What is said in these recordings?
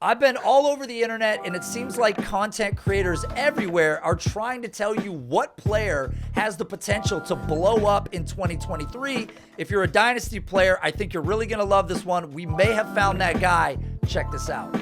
I've been all over the internet, and it seems like content creators everywhere are trying to tell you what player has the potential to blow up in 2023. If you're a Dynasty player, I think you're really going to love this one. We may have found that guy. Check this out.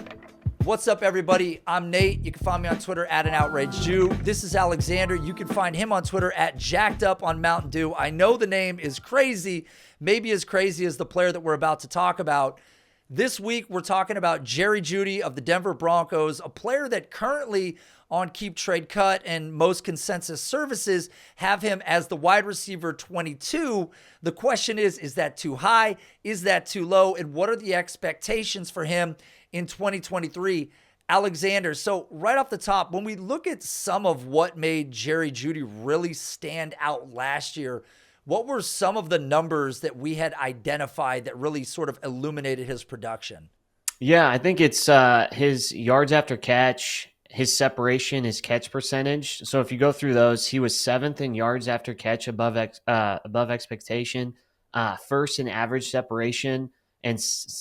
What's up, everybody? I'm Nate. You can find me on Twitter at @AnOutrageJew. This is Alexander. You can find him on Twitter at JackedUp on Mountain Dew. I know the name is crazy, maybe as crazy as the player that we're about to talk about. This week, we're talking about Jerry Jeudy of the Denver Broncos, a player that currently on Keep Trade Cut and most consensus services have him as the wide receiver 22. The question is that too high? Is that too low? And what are the expectations for him in 2023? Alexander, so right off the top, when we look at some of what made Jerry Jeudy really stand out last year, what were some of the numbers that we had identified that really sort of illuminated his production? Yeah, I think it's his yards after catch, his separation, his catch percentage. So if you go through those, he was seventh in yards after catch above expectation, first in average separation, and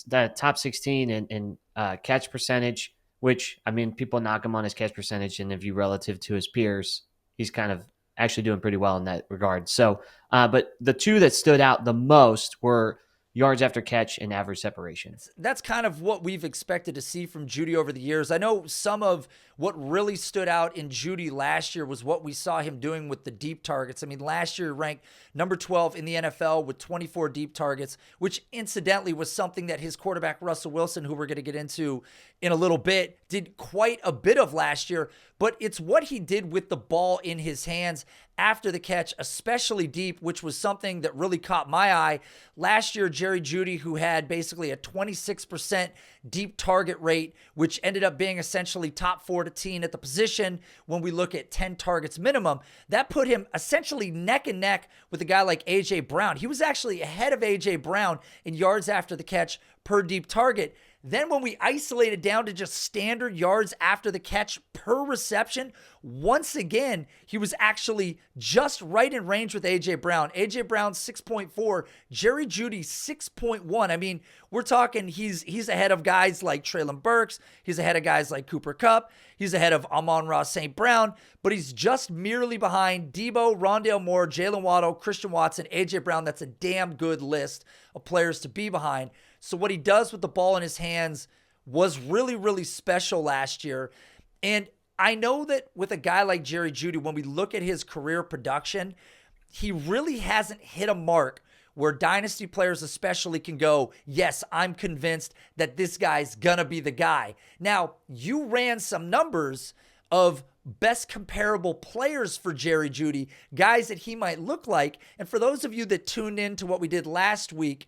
the top 16 in catch percentage. Which, I mean, people knock him on his catch percentage, and if you relative to his peers, he's kind of actually doing pretty well in that regard. So, but the two that stood out the most were yards after catch and average separation. That's kind of what we've expected to see from Jeudy over the years. I know some of what really stood out in Jeudy last year was what we saw him doing with the deep targets. I mean, last year ranked number 12 in the NFL with 24 deep targets, which incidentally was something that his quarterback Russell Wilson, who we're going to get into in a little bit, did quite a bit of last year. But it's what he did with the ball in his hands after the catch, especially deep, which was something that really caught my eye. Last year, Jerry Jeudy, who had basically a 26% deep target rate, which ended up being essentially top 14 at the position when we look at 10 targets minimum, that put him essentially neck and neck with a guy like A.J. Brown. He was actually ahead of A.J. Brown in yards after the catch per deep target. Then when we isolated down to just standard yards after the catch per reception, once again, he was actually just right in range with A.J. Brown. A.J. Brown 6.4, Jerry Jeudy 6.1. I mean, we're talking he's ahead of guys like Treylon Burks. He's ahead of guys like Cooper Kupp. He's ahead of Amon-Ra St. Brown, but he's just merely behind Debo, Rondale Moore, Jalen Waddle, Christian Watson, A.J. Brown. That's a damn good list of players to be behind. So what he does with the ball in his hands was really, really special last year. And I know that with a guy like Jerry Jeudy, when we look at his career production, he really hasn't hit a mark where dynasty players especially can go, yes, I'm convinced that this guy's gonna be the guy. Now, you ran some numbers of best comparable players for Jerry Jeudy, guys that he might look like. And for those of you that tuned in to what we did last week,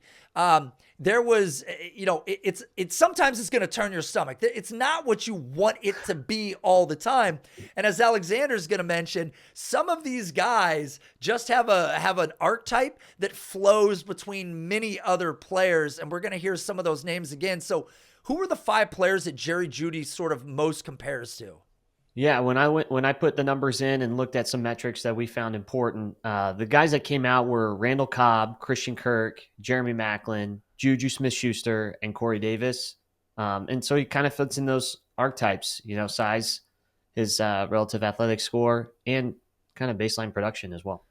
there was, it's sometimes it's going to turn your stomach. It's not what you want it to be all the time. And as Alexander's going to mention, some of these guys just have an archetype that flows between many other players. And we're going to hear some of those names again. So who are the 5 players that Jerry Jeudy sort of most compares to? Yeah, when I put the numbers in and looked at some metrics that we found important, the guys that came out were Randall Cobb, Christian Kirk, Jeremy Maclin, Juju Smith-Schuster, and Corey Davis. And so he kind of fits in those archetypes, size, his relative athletic score, and kind of baseline production as well.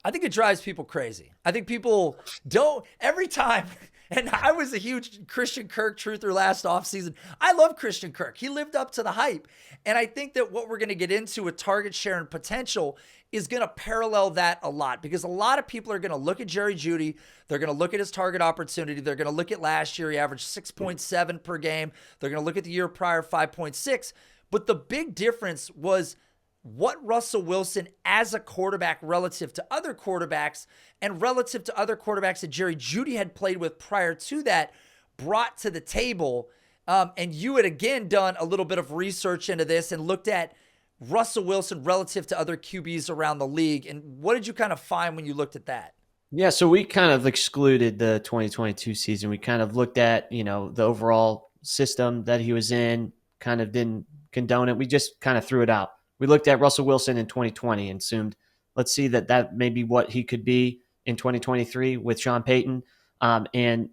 I think it drives people crazy. I think people don't every time. And I was a huge Christian Kirk truther last offseason. I love Christian Kirk. He lived up to the hype. And I think that what we're going to get into with target share and potential is going to parallel that a lot, because a lot of people are going to look at Jerry Jeudy. They're going to look at his target opportunity. They're going to look at last year. He averaged 6.7 per game. They're going to look at the year prior, 5.6. But the big difference was what Russell Wilson as a quarterback relative to other quarterbacks and relative to other quarterbacks that Jerry Jeudy had played with prior to that brought to the table. And you had again done a little bit of research into this and looked at Russell Wilson relative to other QBs around the league. And what did you kind of find when you looked at that? Yeah, so we kind of excluded the 2022 season. We kind of looked at, the overall system that he was in, kind of didn't condone it. We just kind of threw it out. We looked at Russell Wilson in 2020 and assumed, let's see that may be what he could be in 2023 with Sean Payton. And,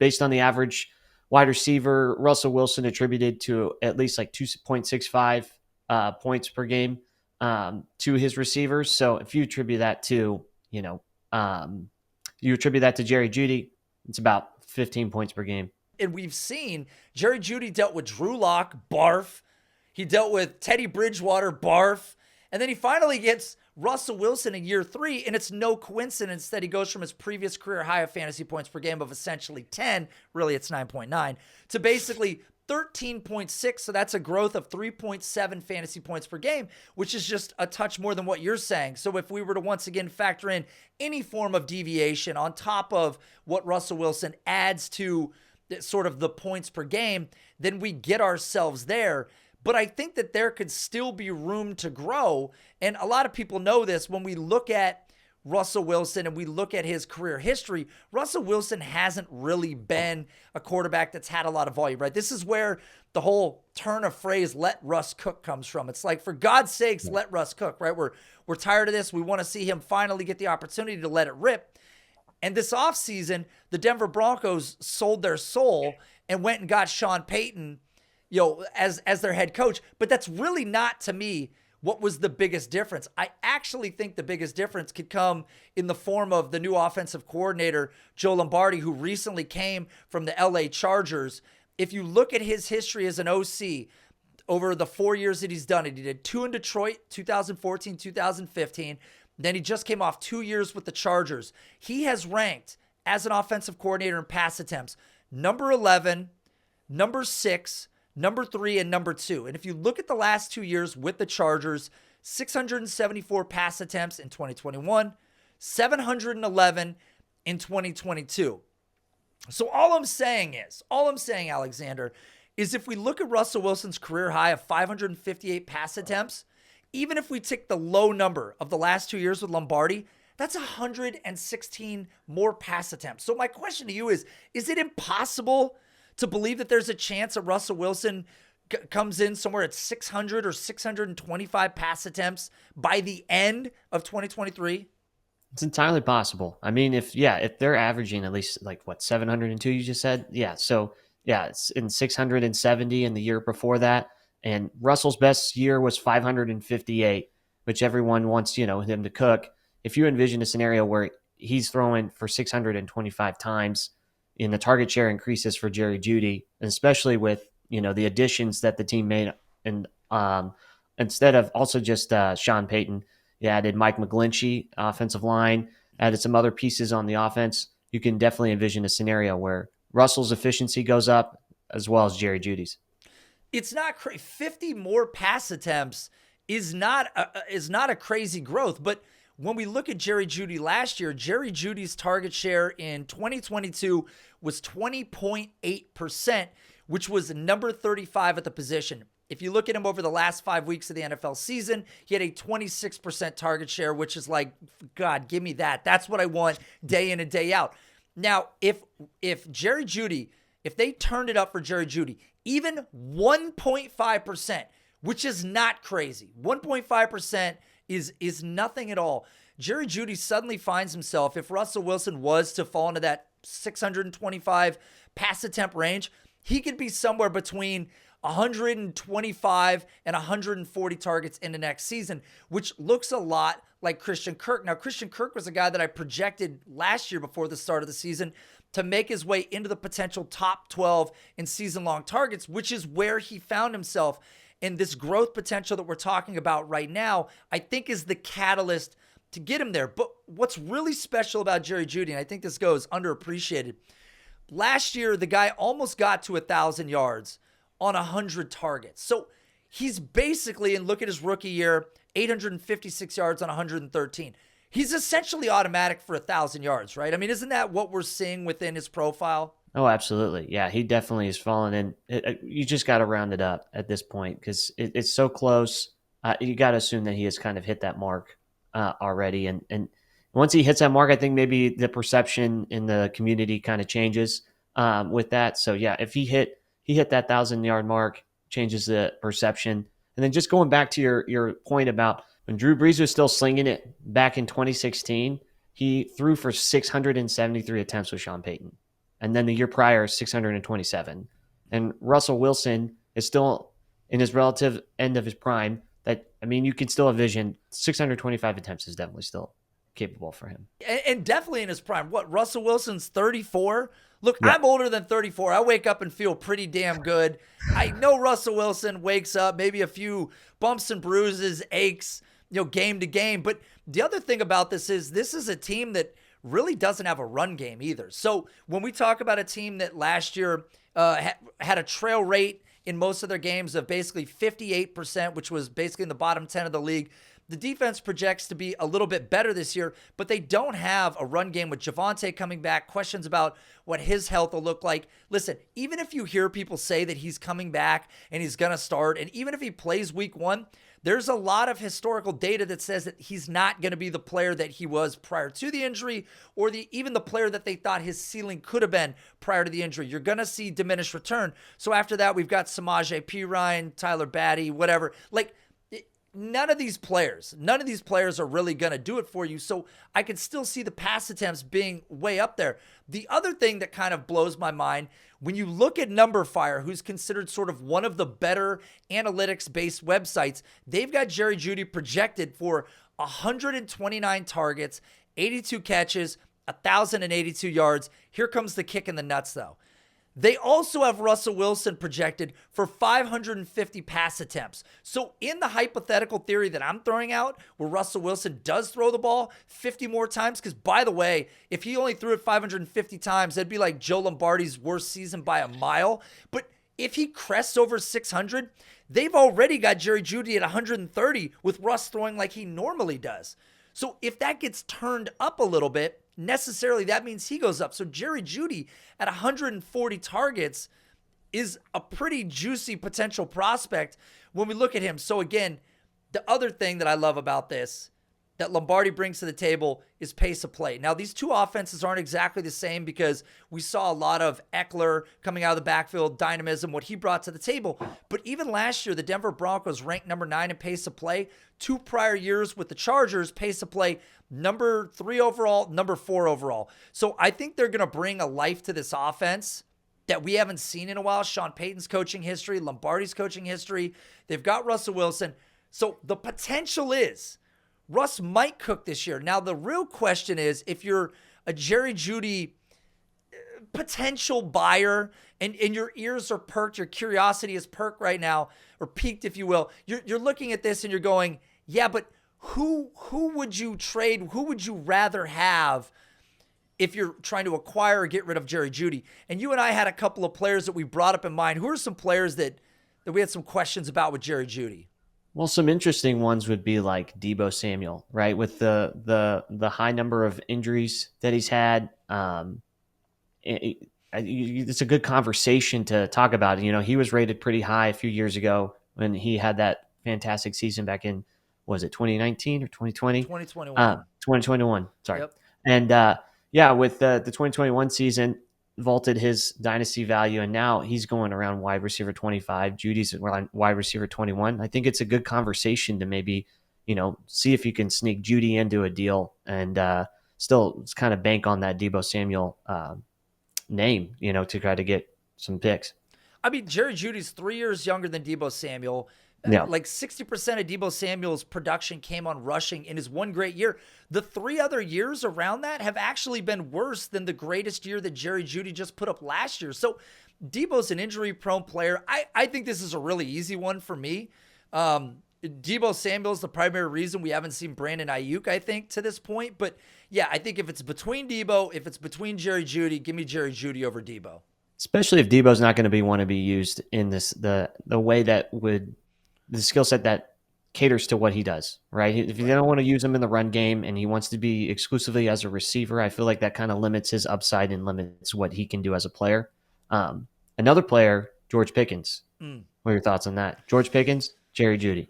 based on the average wide receiver. Russell Wilson attributed to at least like 2.65 points per game to his receivers. So if you attribute that to, you attribute that to Jerry Jeudy, it's about 15 points per game. And we've seen Jerry Jeudy dealt with Drew Lock, barf. He dealt with Teddy Bridgewater, barf. And then he finally gets Russell Wilson in year 3, and it's no coincidence that he goes from his previous career high of fantasy points per game of essentially 10, really it's 9.9, to basically 13.6. So that's a growth of 3.7 fantasy points per game, which is just a touch more than what you're saying. So if we were to once again factor in any form of deviation on top of what Russell Wilson adds to sort of the points per game, then we get ourselves there. But I think that there could still be room to grow. And a lot of people know this. When we look at Russell Wilson and we look at his career history, Russell Wilson hasn't really been a quarterback that's had a lot of volume, right? This is where the whole turn of phrase, let Russ cook, comes from. It's like, for God's sakes, let Russ cook, right? We're tired of this. We want to see him finally get the opportunity to let it rip. And this offseason, the Denver Broncos sold their soul and went and got Sean Payton, as their head coach. But that's really not, to me, what was the biggest difference. I actually think the biggest difference could come in the form of the new offensive coordinator, Joe Lombardi, who recently came from the LA Chargers. If you look at his history as an OC over the 4 years that he's done it, he did 2 in Detroit, 2014, 2015. Then he just came off 2 years with the Chargers. He has ranked as an offensive coordinator in pass attempts, number 11, number 6, number 3, and number 2. And if you look at the last 2 years with the Chargers, 674 pass attempts in 2021, 711 in 2022. So all I'm saying, Alexander, is if we look at Russell Wilson's career high of 558 pass attempts, even if we take the low number of the last 2 years with Lombardi, that's 116 more pass attempts. So my question to you is it impossible to believe that there's a chance that Russell Wilson comes in somewhere at 600 or 625 pass attempts by the end of 2023? It's entirely possible. I mean, if they're averaging at least 702, you just said? Yeah. So it's in 670 in the year before that. And Russell's best year was 558, which everyone wants, him to cook. If you envision a scenario where he's throwing for 625 times, and the target share increases for Jerry Jeudy, and especially with, the additions that the team made, and instead of also just Sean Payton, you added Mike McGlinchey, offensive line, added some other pieces on the offense. You can definitely envision a scenario where Russell's efficiency goes up as well as Jerry Jeudy's. It's not 50 more pass attempts is not a crazy growth. But when we look at Jerry Jeudy last year, Jerry Jeudy's target share in 2022 was 20.8%, which was number 35 at the position. If you look at him over the last 5 weeks of the NFL season, he had a 26% target share, which is like, God, give me that. That's what I want day in and day out. Now, if Jerry Jeudy, if they turned it up for Jerry Jeudy, even 1.5%, which is not crazy. 1.5% is nothing at all. Jerry Jeudy suddenly finds himself, if Russell Wilson was to fall into that 625 pass attempt range, he could be somewhere between 125 and 140 targets in the next season, which looks a lot like Christian Kirk. Now, Christian Kirk was a guy that I projected last year before the start of the season to make his way into the potential top 12 in season-long targets, which is where he found himself. And this growth potential that we're talking about right now, I think is the catalyst to get him there. But what's really special about Jerry Jeudy, and I think this goes underappreciated, last year the guy almost got to 1,000 yards on 100 targets. So he's basically, and look at his rookie year, 856 yards on 113. He's essentially automatic for 1,000 yards, right? I mean, isn't that what we're seeing within his profile? Oh, absolutely. Yeah, he definitely is falling in. You just got to round it up at this point because it's so close. You got to assume that he has kind of hit that mark already. And once he hits that mark, I think maybe the perception in the community kind of changes with that. So, yeah, if he hit that 1,000-yard mark, changes the perception. And then just going back to your point about when Drew Brees was still slinging it back in 2016, he threw for 673 attempts with Sean Payton. and then the year prior 627. And Russell Wilson is still in his relative end of his prime. You can still envision 625 attempts is definitely still capable for him. And definitely in his prime. What, Russell Wilson's 34? Look, Yeah. I'm older than 34. I wake up and feel pretty damn good. I know Russell Wilson wakes up, maybe a few bumps and bruises, aches, game to game. But the other thing about this is a team that really doesn't have a run game either. So when we talk about a team that last year had a trail rate in most of their games of basically 58%, which was basically in the bottom 10 of the league, the defense projects to be a little bit better this year, but they don't have a run game with Javonte coming back, questions about what his health will look like. Listen, even if you hear people say that he's coming back and he's going to start, and even if he plays week 1, there's a lot of historical data that says that he's not going to be the player that he was prior to the injury, or even the player that they thought his ceiling could have been prior to the injury. You're going to see diminished return. So after that, we've got Samaje Perine, Tyler Batty, whatever. None of these players are really going to do it for you. So I can still see the pass attempts being way up there. The other thing that kind of blows my mind, when you look at NumberFire, who's considered sort of one of the better analytics-based websites, they've got Jerry Jeudy projected for 129 targets, 82 catches, 1,082 yards. Here comes the kick in the nuts, though. They also have Russell Wilson projected for 550 pass attempts. So in the hypothetical theory that I'm throwing out, where Russell Wilson does throw the ball 50 more times, because by the way, if he only threw it 550 times, that'd be like Joe Lombardi's worst season by a mile. But if he crests over 600, they've already got Jerry Jeudy at 130 with Russ throwing like he normally does. So if that gets turned up a little bit, necessarily that means he goes up. So Jerry Jeudy at 140 targets is a pretty juicy potential prospect when we look at him. So again, the other thing that I love about this that Lombardi brings to the table is pace of play. Now, these two offenses aren't exactly the same because we saw a lot of Eckler coming out of the backfield, dynamism, what he brought to the table. But even last year, the Denver Broncos ranked number 9 in pace of play. 2 prior years with the Chargers, pace of play, number 3 overall, number 4 overall. So I think they're going to bring a life to this offense that we haven't seen in a while. Sean Payton's coaching history, Lombardi's coaching history. They've got Russell Wilson. So the potential is Russ might cook this year. Now, the real question is, if you're a Jerry Jeudy potential buyer and your ears are perked, your curiosity is perked right now, or peaked, if you will, you're looking at this and you're going, yeah, but who would you trade? Who would you rather have if you're trying to acquire or get rid of Jerry Jeudy? And you and I had a couple of players that we brought up in mind. Who are some players that we had some questions about with Jerry Jeudy? Well, some interesting ones would be like Deebo Samuel, right? With the high number of injuries that he's had. It's a good conversation to talk about. He was rated pretty high a few years ago when he had that fantastic season back in, was it 2019 or 2020? 2021. 2021, sorry. Yep. And with the 2021 season, vaulted his dynasty value, and now he's going around wide receiver 25. Judy's around wide receiver 21. I think it's a good conversation to maybe, see if you can sneak Jeudy into a deal and still kind of bank on that Deebo Samuel name, to try to get some picks. I mean, Jerry Jeudy's 3 years younger than Deebo Samuel. Yeah. Like 60% of Deebo Samuel's production came on rushing in his one great year. The 3 other years around that have actually been worse than the greatest year that Jerry Jeudy just put up last year. So Deebo's an injury-prone player. I think this is a really easy one for me. Deebo Samuel's the primary reason we haven't seen Brandon Ayuk, I think, to this point. But yeah, I think if it's between Deebo, if it's between Jerry Jeudy, give me Jerry Jeudy over Deebo. Especially if Deebo's not going to want to be used in the way that would the skill set that caters to what he does, right? If you don't want to use him in the run game and he wants to be exclusively as a receiver, I feel like that kind of limits his upside and limits what he can do as a player. Another player, George Pickens. What are your thoughts on that? George Pickens, Jerry Jeudy.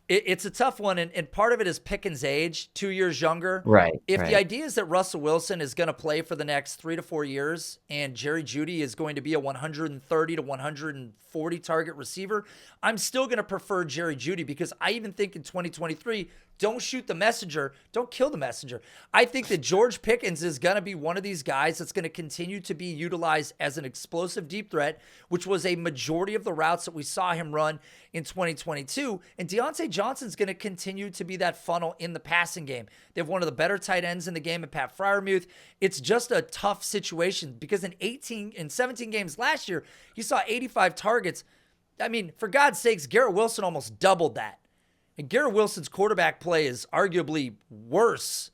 It's a tough one, and part of it is Pickens' age, 2 years younger. Right. If the Right. idea is that Russell Wilson is going to play for the next 3 to 4 years and Jerry Jeudy is going to be a 130 to 140 target receiver, I'm still going to prefer Jerry Jeudy because I even think in 2023, don't shoot the messenger, don't kill the messenger. I think that George Pickens is going to be one of these guys that's going to continue to be utilized as an explosive deep threat, which was a majority of the routes that we saw him run in 2022. And Deontay Johnson's going to continue to be that funnel in the passing game. They have one of the better tight ends in the game at Pat Freiermuth. It's just a tough situation because in 17 games last year, you saw 85 targets. I mean, for God's sakes, Garrett Wilson almost doubled that. And Garrett Wilson's quarterback play is arguably worse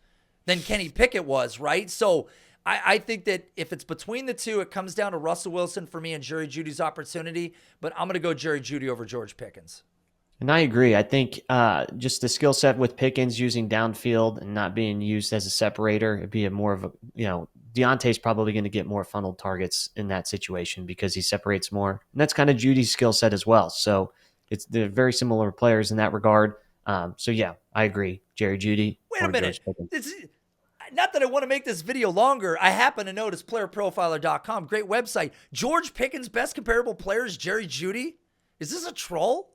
than Kenny Pickett was, right? So I think that if it's between the two, it comes down to Russell Wilson for me and Jerry Jeudy's opportunity, but I'm going to go Jerry Jeudy over George Pickens. And I agree. I think just the skill set with Pickens using downfield and not being used as a separator, it'd be more of a, Deontay's probably going to get more funneled targets in that situation because he separates more. And that's kind of Judy's skill set as well. So they're very similar players in that regard. So yeah, I agree. Jerry Jeudy. Wait a minute. Not that I want to make this video longer. I happen to notice playerprofiler.com, great website. George Pickens' best comparable player is Jerry Jeudy. Is this a troll?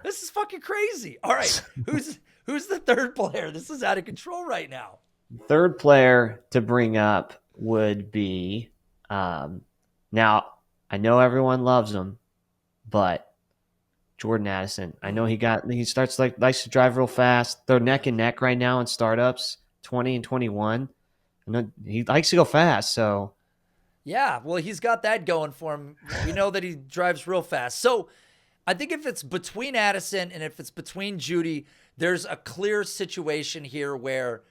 This is fucking crazy. All right, who's the third player? This is out of control right now. Third player to bring up would be now I know everyone loves him, but Jordan Addison. I know he likes to drive real fast. They're neck and neck right now in startups, 20 and 21. I know he likes to go fast, so yeah, well, he's got that going for him. We know that he drives real fast. So I think if it's between Addison and if it's between Jeudy, there's a clear situation here where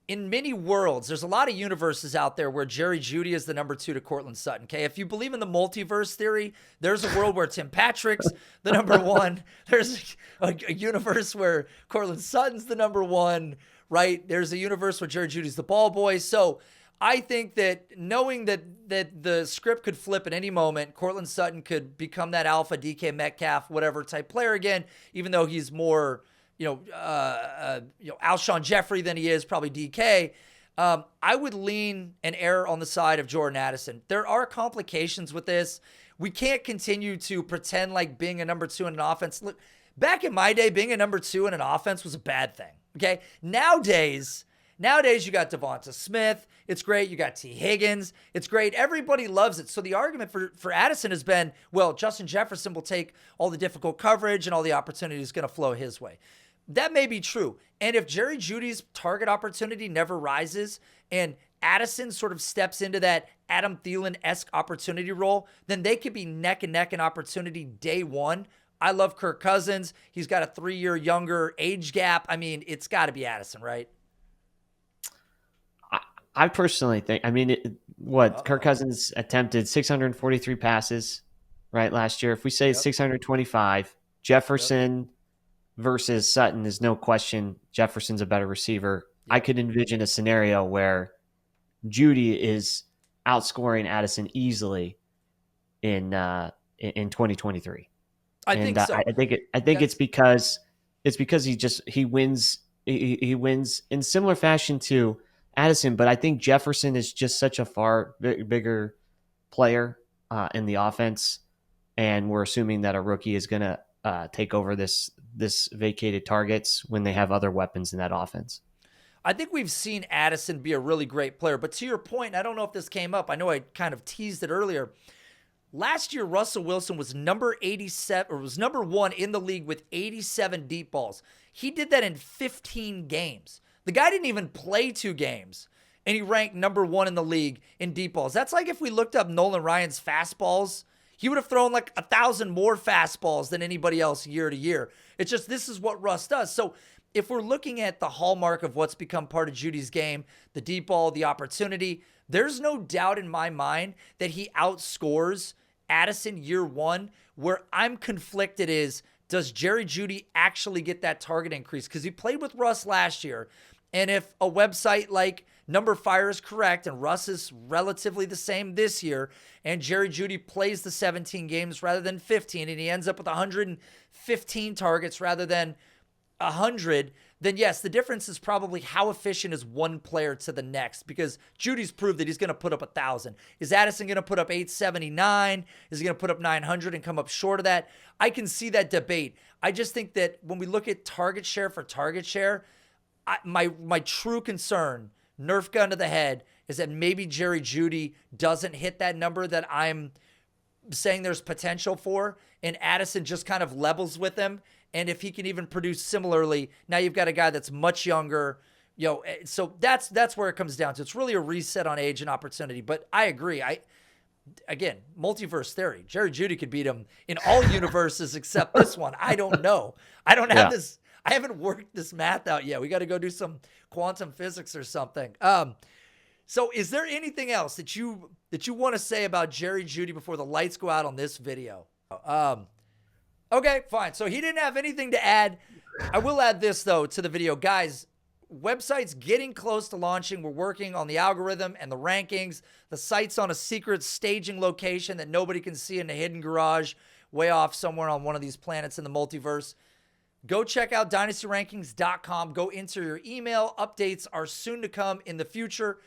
in many worlds, there's a lot of universes out there where Jerry Jeudy is the number 2 to Cortland Sutton. Okay, if you believe in the multiverse theory, there's a world where Tim Patrick's the number 1. There's a universe where Cortland Sutton's the number 1, right? There's a universe where Jerry Jeudy's the ball boy. So I think that knowing that the script could flip at any moment, Cortland Sutton could become that alpha DK Metcalf, whatever type player again, even though he's more Alshon Jeffrey than he is probably DK. I would lean and err on the side of Jordan Addison. There are complications with this. We can't continue to pretend like being a number 2 in an offense. Look, back in my day, being a number 2 in an offense was a bad thing. Okay. Nowadays you got Devonta Smith. It's great. You got T. Higgins. It's great. Everybody loves it. So the argument for Addison has been, well, Justin Jefferson will take all the difficult coverage and all the opportunity is going to flow his way. That may be true. And if Jerry Jeudy's target opportunity never rises and Addison sort of steps into that Adam Thielen-esque opportunity role, then they could be neck and neck in opportunity day one. I love Kirk Cousins. He's got a 3-year younger age gap. I mean, it's got to be Addison, right? I personally think, Kirk Cousins attempted 643 passes, right, last year. If we say 625, Jefferson versus Sutton is no question Jefferson's a better receiver. I could envision a scenario where Jeudy is outscoring Addison easily in 2023. I think so. I think it's because he wins in similar fashion to Addison, but I think Jefferson is just such a far bigger player in the offense, and we're assuming that a rookie is going to take over this vacated targets when they have other weapons in that offense. I think we've seen Addison be a really great player, but to your point, I don't know if this came up. I know I kind of teased it earlier. Last year, Russell Wilson was number 87 or was number 1 in the league with 87 deep balls. He did that in 15 games. The guy didn't even play 2 games, and he ranked number 1 in the league in deep balls. That's like if we looked up Nolan Ryan's fastballs, he would have thrown like 1,000 more fastballs than anybody else year to year. It's just this is what Russ does. So if we're looking at the hallmark of what's become part of Jeudy's game, the deep ball, the opportunity, there's no doubt in my mind that he outscores Addison year one. Where I'm conflicted is, does Jerry Jeudy actually get that target increase? Because he played with Russ last year, And if a website like Number Fire is correct and Russ is relatively the same this year and Jerry Jeudy plays the 17 games rather than 15 and he ends up with 115 targets rather than 100, then yes, the difference is probably how efficient is one player to the next, because Judy's proved that he's going to put up 1,000. Is Addison going to put up 879? Is he going to put up 900 and come up short of that? I can see that debate. I just think that when we look at target share for target share, my true concern, Nerf gun to the head, is that maybe Jerry Jeudy doesn't hit that number that I'm saying there's potential for, and Addison just kind of levels with him. And if he can even produce similarly, now you've got a guy that's much younger, so that's where it comes down to. It's really a reset on age and opportunity. But I agree. Again, multiverse theory. Jerry Jeudy could beat him in all universes except this one. I don't know. I don't have this. I haven't worked this math out yet. We got to go do some quantum physics or something. So is there anything else that you want to say about Jerry Jeudy before the lights go out on this video? Okay, fine. So he didn't have anything to add. I will add this, though, to the video. Guys, website's getting close to launching. We're working on the algorithm and the rankings. The site's on a secret staging location that nobody can see in a hidden garage way off somewhere on one of these planets in the multiverse. Go check out dynastyrankings.com. Go enter your email. Updates are soon to come in the future.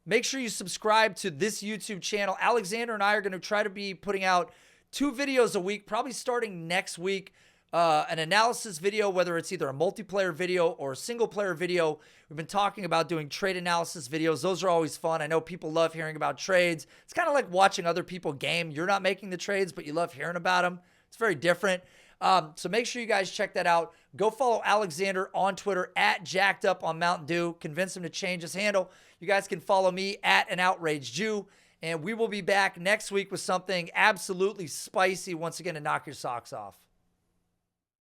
Make sure you subscribe to this YouTube channel. Alexander and I are going to try to be putting out 2 videos a week, probably starting next week. An analysis video, whether it's either a multiplayer video or a single player video. We've been talking about doing trade analysis videos. Those are always fun. I know people love hearing about trades. It's kind of like watching other people game. You're not making the trades, but you love hearing about them. It's very different. So make sure you guys check that out. Go follow Alexander on Twitter at Jacked Up on Mountain Dew. Convince him to change his handle. You guys can follow me at An Outraged Jew. And we will be back next week with something absolutely spicy once again to knock your socks off.